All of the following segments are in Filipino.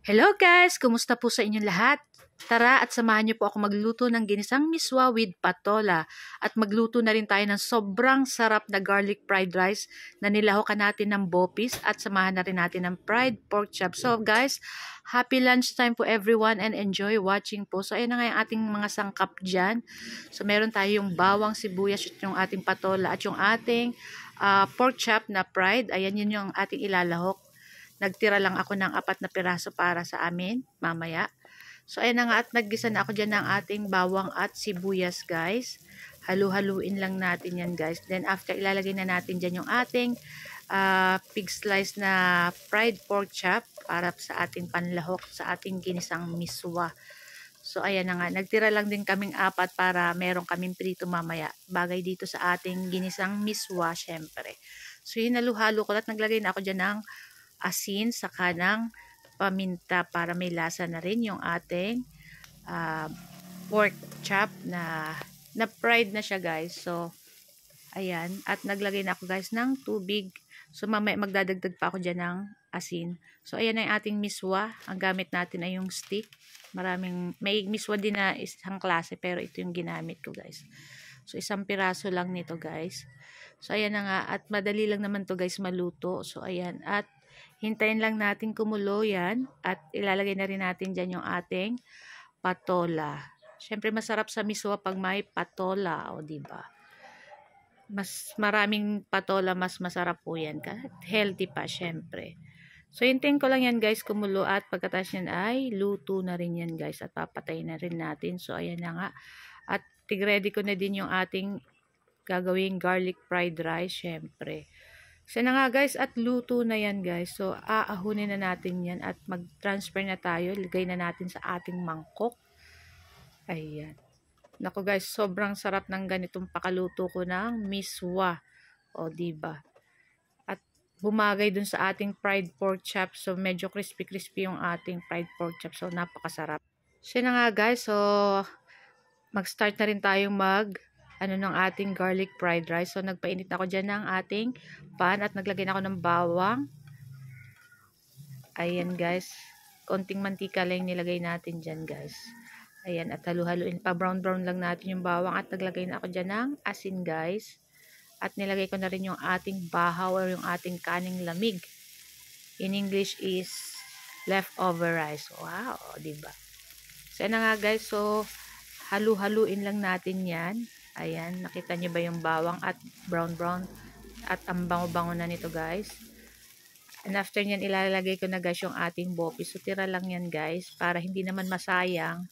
Hello guys! Kumusta po sa inyong lahat? Tara at samahan niyo po ako magluto ng ginisang miswa with patola. At magluto na rin tayo ng sobrang sarap na garlic fried rice na nilahokan natin ng bopis at samahan na rin natin ng fried pork chop. So guys, happy lunchtime po everyone and enjoy watching po. So ayan na nga yung ating mga sangkap dyan. So meron tayong bawang, sibuyas, yung ating patola at yung ating pork chop na fried. Ayan yun yung ating ilalahok. Nagtira lang ako ng 4 na piraso para sa amin mamaya. So ayan na nga at naggisa na ako dyan ng ating bawang at sibuyas guys. Halu-haluin lang natin yan guys. Then after ilalagay na natin dyan yung ating pig slice na fried pork chop para sa ating panlahok sa ating ginisang miswa. So ayan na nga, nagtira lang din kaming 4 para meron kaming prito mamaya. Bagay dito sa ating ginisang miswa syempre. So yun, halu-halo ko at naglagay na ako dyan ng asin saka ng paminta para may lasa na rin yung ating pork chop na fried na siya guys. So ayan, at naglagay na ako guys ng tubig. So mamaya magdadagdag pa ako dyan ng asin. So ayan na yung ating miswa. Ang gamit natin ay yung stick. May miswa din na isang klase pero ito yung ginamit ko guys. So isang piraso lang nito guys. So ayan na nga, at madali lang naman to guys maluto. So ayan, at hintayin lang natin kumulo yan at ilalagay na rin natin dyan yung ating patola. Syempre masarap sa miswa pag may patola, o diba? Mas maraming patola, mas masarap po yan. Healthy pa syempre. So hintayin ko lang yan guys kumulo at pagkatapos yan ay luto na rin yan guys at papatayin na rin natin. So ayan na nga. At tig-ready ko na din yung ating gagawing garlic fried rice syempre. So na nga guys, at luto na yan guys. So aahunin na natin yan at mag-transfer na tayo. Lagay na natin sa ating mangkok. Ayan. Naku guys, sobrang sarap ng ganitong pakaluto ko ng miswa. O diba? At bumagay dun sa ating fried pork chop. So medyo crispy-crispy yung ating fried pork chop. So napakasarap. So na nga guys, so mag-start na rin tayong ng ating garlic fried rice. So nagpainit ako dyan ng ating pan at naglagay na ako ng bawang. Ayan guys, konting mantika lang nilagay natin dyan guys. Ayan, at halu-haluin pa, brown lang natin yung bawang at naglagay na ako dyan ng asin guys. At nilagay ko na rin yung ating bahaw or yung ating kaning lamig. In English is leftover rice. Wow, diba? So na nga guys, so halu-haluin lang natin yan. Ayan, nakita nyo ba yung bawang at brown at ang bango-bango na nito guys. And after nyan, ilalagay ko na guys yung ating bopis. So tira lang yan guys para hindi naman masayang.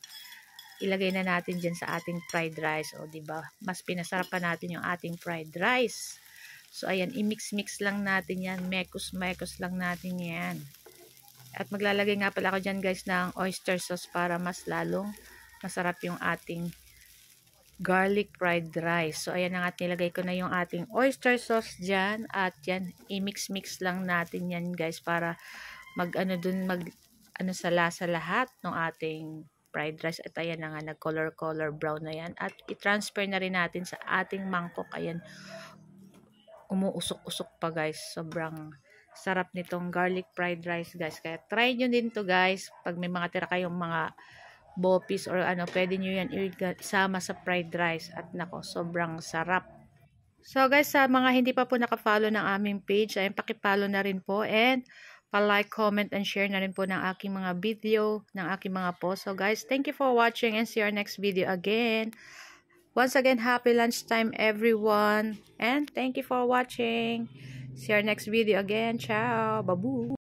Ilagay na natin dyan sa ating fried rice. O diba, mas pinasarapan natin yung ating fried rice. So ayan, i-mix-mix lang natin yan. Mekos-mekos lang natin yan. At maglalagay nga pala ako dyan guys ng oyster sauce para mas lalong masarap yung ating garlic fried rice. So ayan na nga, nilagay ko na yung ating oyster sauce dyan at yan, i-mix-mix lang natin yan guys para sa lasa lahat ng ating fried rice. At ayan na nga, nag-color brown na yan at i-transfer na rin natin sa ating mangkok. Ayan, umuusok-usok pa guys. Sobrang sarap nitong garlic fried rice guys. Kaya try nyo din to guys pag may mga tira kayong mga bopis or pwede nyo yan isama sa fried rice at nako, sobrang sarap. So guys, sa mga hindi pa po naka-follow ng aming page, ay paki-follow na rin po and pa-like, comment and share na rin po ng aking mga video, ng aking mga post. So guys, thank you for watching and see our next video again. Once again, happy lunchtime everyone and thank you for watching. See our next video again. Ciao. Babu.